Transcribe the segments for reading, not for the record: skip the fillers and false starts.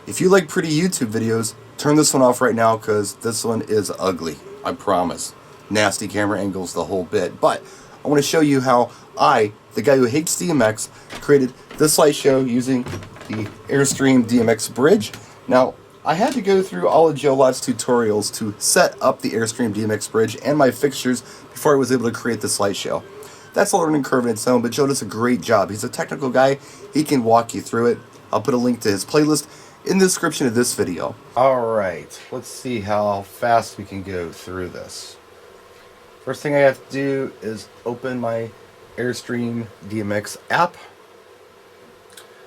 If you like pretty YouTube videos, turn this one off right now because this one is ugly. I promise. Nasty camera angles, the whole bit. But I want to show you how I, the guy who hates DMX, created this slideshow using the Airstream DMX bridge. Now, I had to go through all of Joe Lott's tutorials to set up the Airstream DMX bridge and my fixtures before I was able to create the slideshow. That's a learning curve in its own, but Joe does a great job. He's a technical guy. He can walk you through it. I'll put a link to his playlist in the description of this video. Alright, let's see how fast we can go through this. First thing I have to do is open my Airstream DMX app.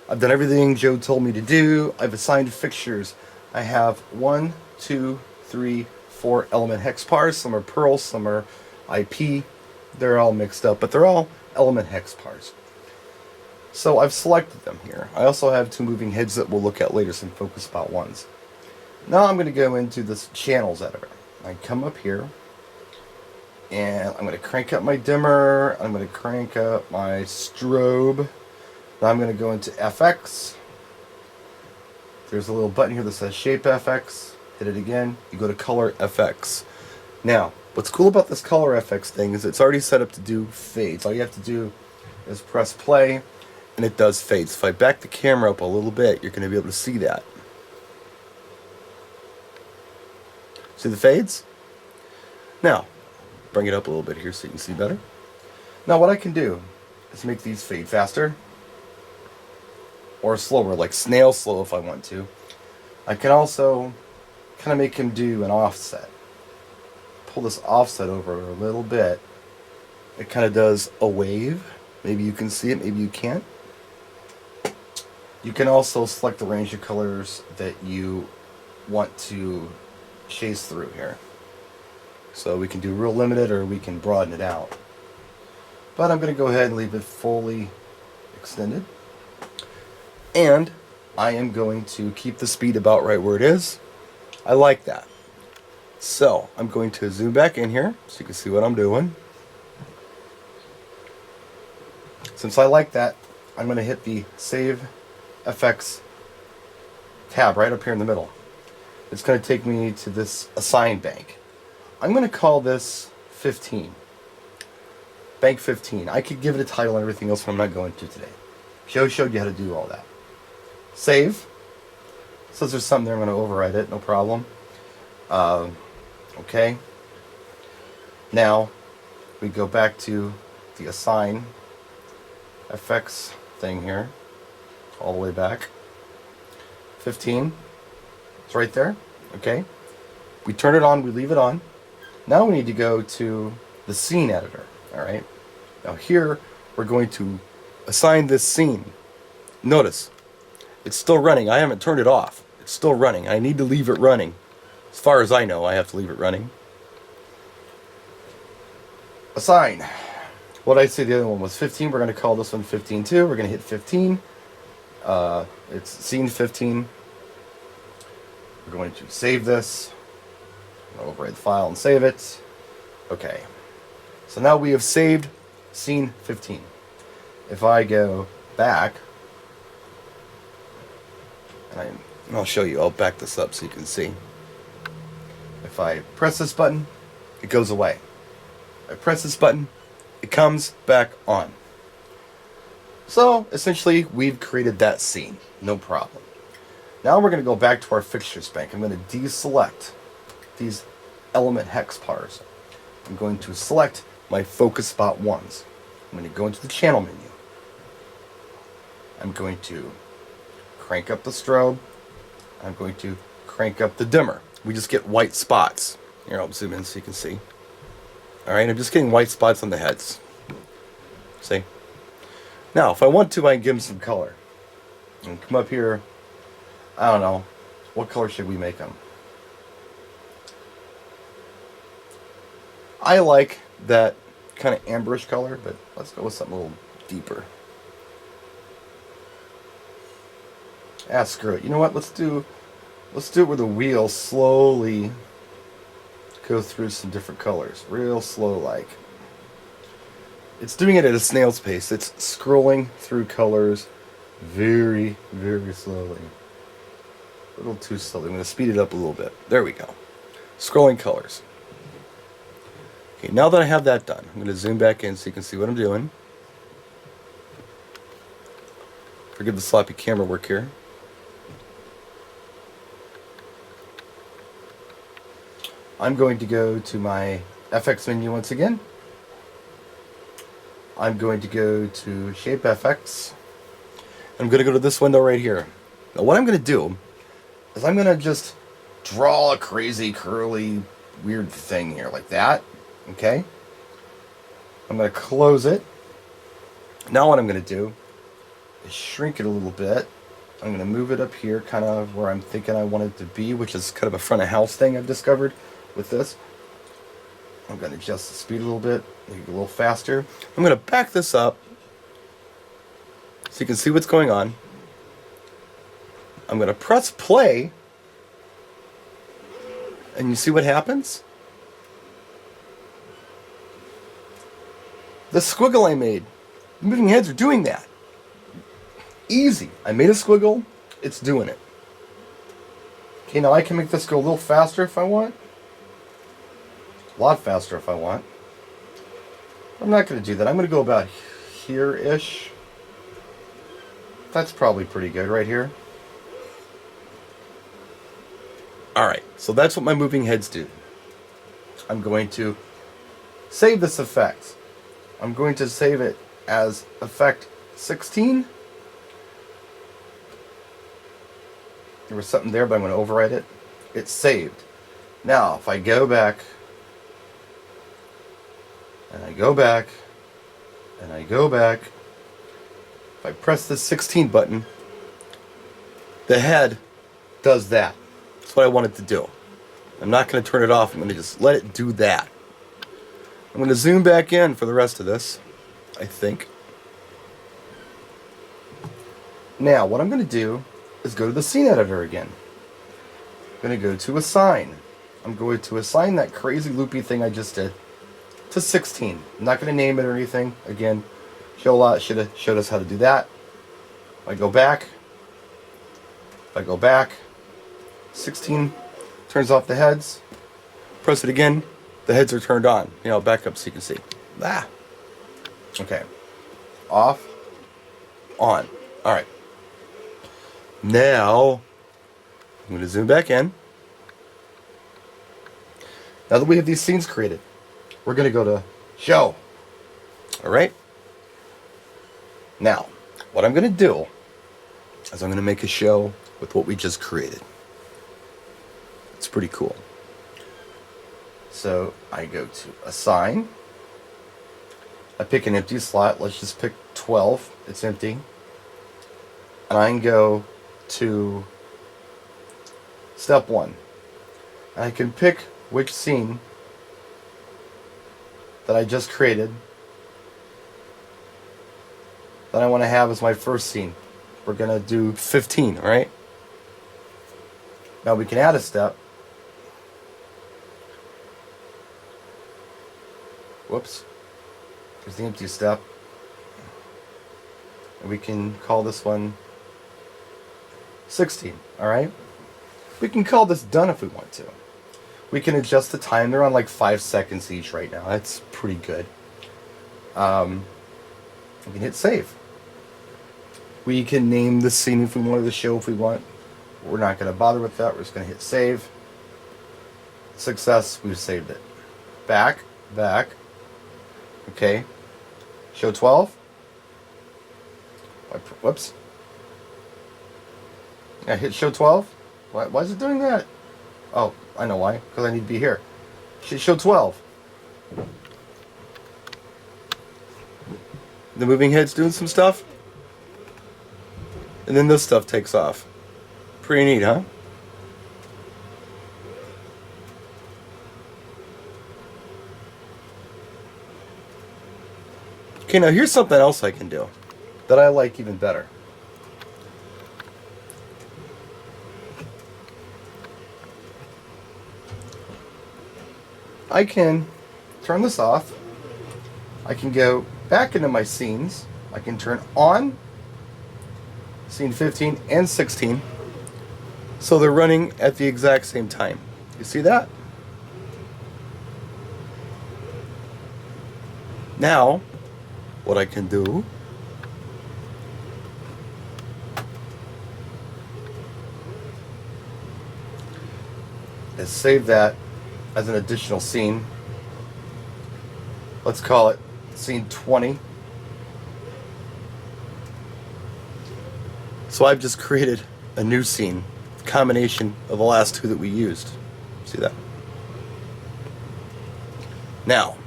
I've done everything Joe told me to do. I've assigned fixtures. I have 1, 2, 3, 4 element hex pars. Some are Perl, some are IP. They're all mixed up, but they're all element hex pars. So I've selected them here. I also have 2 moving heads that we'll look at later, some focus spot ones. Now I'm going to go into this channels editor. I come up here, and I'm going to crank up my dimmer. I'm going to crank up my strobe. Now I'm going to go into FX. There's a little button here that says Shape FX. Hit it again. You go to Color FX. Now, what's cool about this Color FX thing is it's already set up to do fades. All you have to do is press play, and it does fades. If I back the camera up a little bit, you're going to be able to see that. See the fades? Now, bring it up a little bit here so you can see better. Now what I can do is make these fade faster or slower, like snail slow if I want to. I can also kind of make him do an offset. Pull this offset over a little bit. It kind of does a wave. Maybe you can see it, maybe you can't. You can also select the range of colors that you want to chase through here. So we can do real limited or we can broaden it out. But I'm going to go ahead and leave it fully extended. And I am going to keep the speed about right where it is. I like that. So I'm going to zoom back in here so you can see what I'm doing. Since I like that, I'm going to hit the Save FX tab right up here in the middle. It's going to take me to this assign bank. I'm going to call this 15. Bank 15. I could give it a title and everything else, but I'm not going to today. Joe showed you how to do all that. Save. Says there's something there, I'm going to override it, no problem. Okay. Now, we go back to the assign FX thing here. All the way back. 15. It's right there. Okay. We turn it on, we leave it on. Now we need to go to the scene editor. Alright. Now here we're going to assign this scene. Notice, it's still running. I haven't turned it off. It's still running. I need to leave it running. As far as I know, I have to leave it running. Assign. What I say the other one was 15. We're going to call this one 15 too. We're going to hit 15. It's scene 15. We're going to save this. Overwrite the file and save it. Okay. So now we have saved scene 15. If I go back, and I'll show you, I'll back this up so you can see. If I press this button, it goes away. If I press this button, it comes back on. So essentially, we've created that scene. No problem. Now we're going to go back to our fixtures bank. I'm going to deselect these element hex pars. I'm going to select my focus spot ones. I'm going to go into the channel menu. I'm going to crank up the strobe. I'm going to crank up the dimmer. We just get white spots. Here, I'll zoom in so you can see. Alright, I'm just getting white spots on the heads. See? Now, if I want to, I can give them some color. And come up here. I don't know. What color should we make them? I like that kind of amberish color, but let's go with something a little deeper. Ah, screw it. You know what? Let's do it with a wheel slowly go through some different colors. Real slow like. It's doing it at a snail's pace. It's scrolling through colors very, very slowly. A little too slowly. I'm going to speed it up a little bit. There we go. Scrolling colors. Okay, now that I have that done, I'm going to zoom back in so you can see what I'm doing. Forgive the sloppy camera work here. I'm going to go to my FX menu once again. I'm going to go to Shape FX. I'm going to go to this window right here. Now what I'm going to do is I'm going to just draw a crazy, curly, weird thing here like that. Okay? I'm going to close it. Now what I'm going to do is shrink it a little bit. I'm going to move it up here kind of where I'm thinking I want it to be, which is kind of a front of house thing I've discovered with this. I'm going to adjust the speed a little bit, make it a little faster. I'm going to back this up so you can see what's going on. I'm going to press play, and you see what happens? The squiggle I made. The moving heads are doing that. Easy. I made a squiggle. It's doing it. Okay, now I can make this go a little faster if I want. A lot faster if I want. I'm not going to do that. I'm going to go about here-ish. That's probably pretty good right here. Alright, so that's what my moving heads do. I'm going to save this effect. I'm going to save it as effect 16. There was something there, but I'm going to overwrite it. It's saved. Now, if I go back, and I go back, and I go back, if I press the 16 button, the head does that. That's what I want it to do. I'm not going to turn it off. I'm going to just let it do that. I'm going to zoom back in for the rest of this, I think. Now, what I'm going to do is go to the scene editor again. I'm going to go to assign. I'm going to assign that crazy loopy thing I just did to 16. I'm not going to name it or anything. Again, Show should have showed us how to do that. If I go back, 16 turns off the heads. Press it again, the heads are turned on. You know, back up so you can see. Ah. Okay. Off. On. Alright. Now, I'm going to zoom back in. Now that we have these scenes created, we're going to go to Show. Alright? Now, what I'm going to do is I'm going to make a show with what we just created. It's pretty cool. So I go to Assign. I pick an empty slot. Let's just pick 12. It's empty. And I can go to Step 1. And I can pick which scene that I just created that I want to have as my first scene. We're going to do 15, alright? Now we can add a step. Whoops. There's the empty step. And we can call this one 16, alright? We can call this done if we want to. We can adjust the time. They're on like 5 seconds each right now. That's pretty good. We can hit save. We can name the scene if we wanted to show if we want. We're not going to bother with that. We're just going to hit save. Success. We've saved it. Back. Okay. Show 12. Whoops. Yeah, hit show 12. Why is it doing that? Oh, I know why. Because I need to be here. Show 12. The moving head's doing some stuff. And then this stuff takes off. Pretty neat, huh? Okay, now here's something else I can do that I like even better. I can turn this off. I can go back into my scenes. I can turn on scene 15 and 16. So they're running at the exact same time. You see that? Now, what I can do is save that as an additional scene. Let's call it scene 20. So I've just created a new scene, combination of the last two that we used. See that? Now,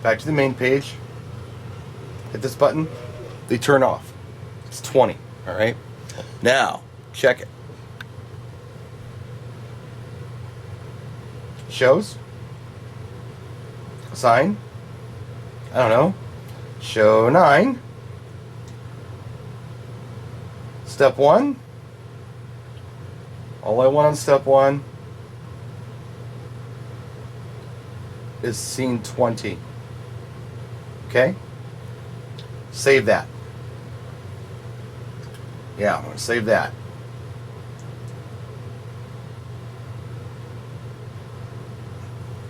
back to the main page. Hit this button. They turn off. It's 20. All right. Now, check it. Shows. Assign. I don't know. Show 9. Step 1. All I want on step 1 is scene 20. Okay? Save that. Yeah, I'm going to save that.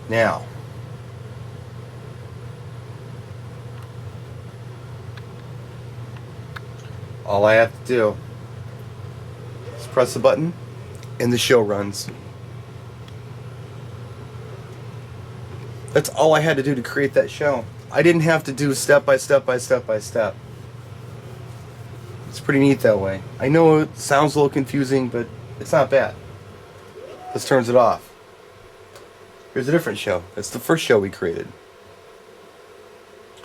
Now, all I have to do is press the button and the show runs. That's all I had to do to create that show. I didn't have to do step by step by step by step. It's pretty neat that way. I know it sounds a little confusing, but it's not bad. This turns it off. Here's a different show. It's the first show we created.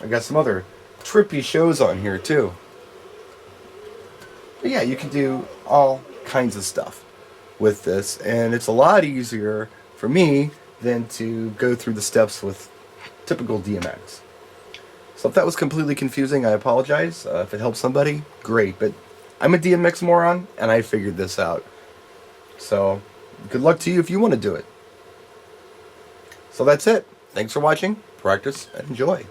I got some other trippy shows on here too. But yeah, you can do all kinds of stuff with this, and it's a lot easier for me than to go through the steps with typical DMX. So if that was completely confusing, I apologize. If it helps somebody, great. But I'm a DMX moron, and I figured this out. So good luck to you if you want to do it. So that's it. Thanks for watching. Practice and enjoy.